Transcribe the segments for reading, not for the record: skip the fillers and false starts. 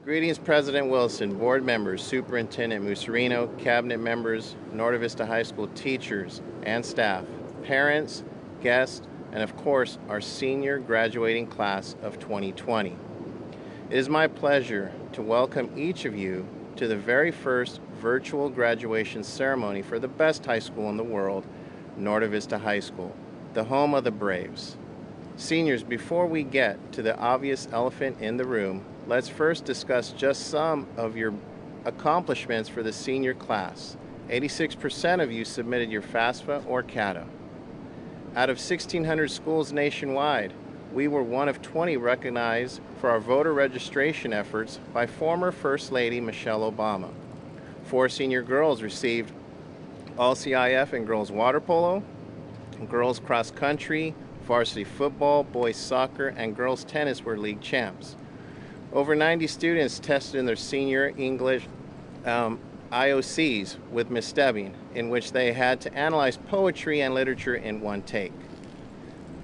Greetings, President Wilson, board members, Superintendent Musarino, cabinet members, Norte Vista High School teachers and staff, parents, guests, and of course, our senior graduating class of 2020. It is my pleasure to welcome each of you to the very first virtual graduation ceremony for the best high school in the world, Norte Vista High School, the home of the Braves. Seniors, before we get to the obvious elephant in the room, let's first discuss just some of your accomplishments for the senior class. 86% of you submitted your FAFSA or CATA. Out of 1,600 schools nationwide, we were one of 20 recognized for our voter registration efforts by former First Lady Michelle Obama. 4 senior girls received all CIF in girls water polo, girls cross country, varsity football, boys soccer, and girls tennis were league champs. Over 90 students tested in their senior English IOCs with Miss Stebbing, in which they had to analyze poetry and literature in one take.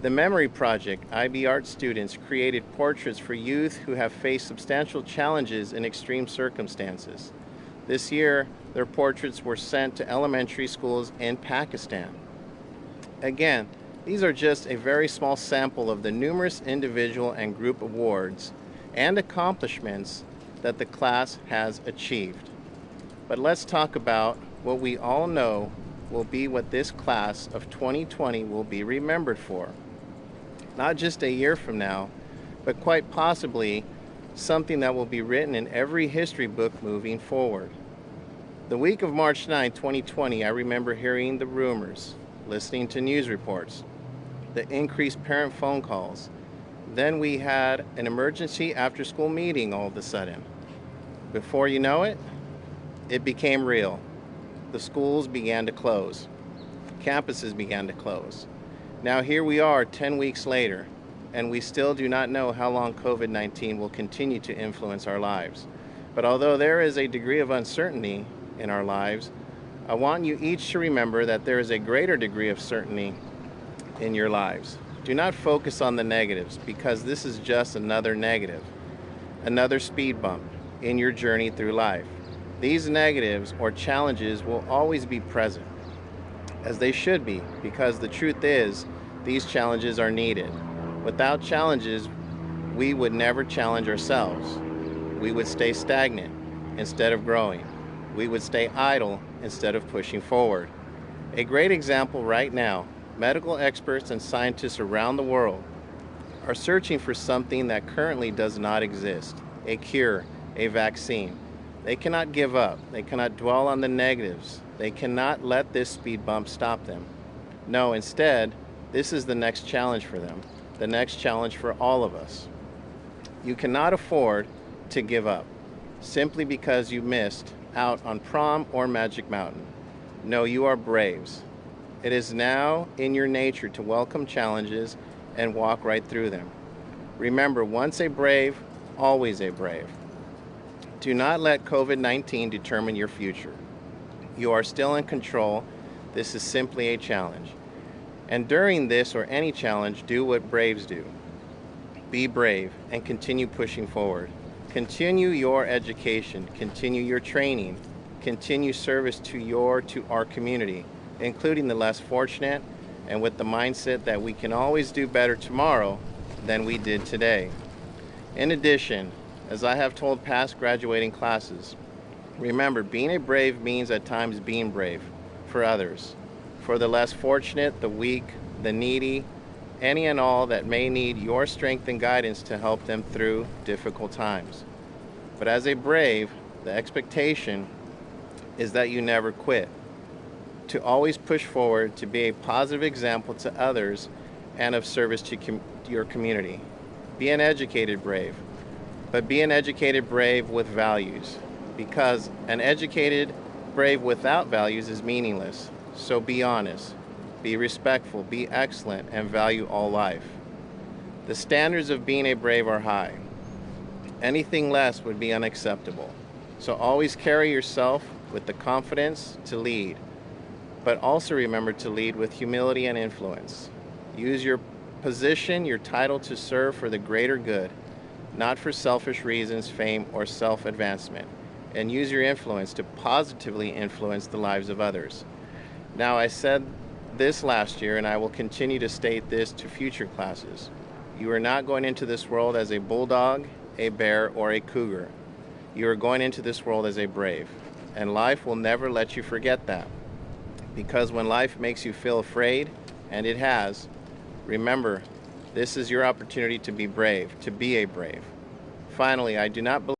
The Memory Project, IB Art students created portraits for youth who have faced substantial challenges in extreme circumstances. This year, their portraits were sent to elementary schools in Pakistan. Again, these are just a very small sample of the numerous individual and group awards and accomplishments that the class has achieved. But let's talk about what we all know will be what this class of 2020 will be remembered for. Not just a year from now, but quite possibly something that will be written in every history book moving forward. The week of March 9, 2020, I remember hearing the rumors, listening to news reports, the increased parent phone calls. Then we had an emergency after-school meeting all of a sudden. Before you know it, it became real. The schools began to close. Campuses began to close. Now here we are 10 weeks later, and we still do not know how long COVID-19 will continue to influence our lives. But although there is a degree of uncertainty in our lives, I want you each to remember that there is a greater degree of certainty in your lives. Do not focus on the negatives, because this is just another negative, another speed bump in your journey through life. These negatives or challenges will always be present, as they should be, because the truth is, these challenges are needed. Without challenges, we would never challenge ourselves. We would stay stagnant instead of growing. We would stay idle instead of pushing forward. A great example right now, medical experts and scientists around the world are searching for something that currently does not exist, a cure, a vaccine. They cannot give up. They cannot dwell on the negatives. They cannot let this speed bump stop them. No, instead, this is the next challenge for them, the next challenge for all of us. You cannot afford to give up simply because you missed out on prom or Magic Mountain. No, you are braves. It is now in your nature to welcome challenges and walk right through them. Remember, once a brave, always a brave. Do not let COVID-19 determine your future. You are still in control. This is simply a challenge. And during this or any challenge, do what braves do. Be brave and continue pushing forward. Continue your education, continue your training, continue service to our community, including the less fortunate, and with the mindset that we can always do better tomorrow than we did today. In addition, as I have told past graduating classes, remember, being a brave means at times being brave for others, for the less fortunate, the weak, the needy, any and all that may need your strength and guidance to help them through difficult times. But as a brave, the expectation is that you never quit, to always push forward, to be a positive example to others and of service to your community. Be an educated brave, but be an educated brave with values, because an educated brave without values is meaningless. So be honest, be respectful, be excellent, and value all life. The standards of being a brave are high. Anything less would be unacceptable. So always carry yourself with the confidence to lead, but also remember to lead with humility and influence. Use your position, your title to serve for the greater good. not for selfish reasons, fame, or self-advancement, and use your influence to positively influence the lives of others. Now, I said this last year, and I will continue to state this to future classes. You are not going into this world as a bulldog, a bear, or a cougar. You are going into this world as a brave, and life will never let you forget that. Because when life makes you feel afraid, and it has, remember, this is your opportunity to be brave, to be a brave. Finally, I do not believe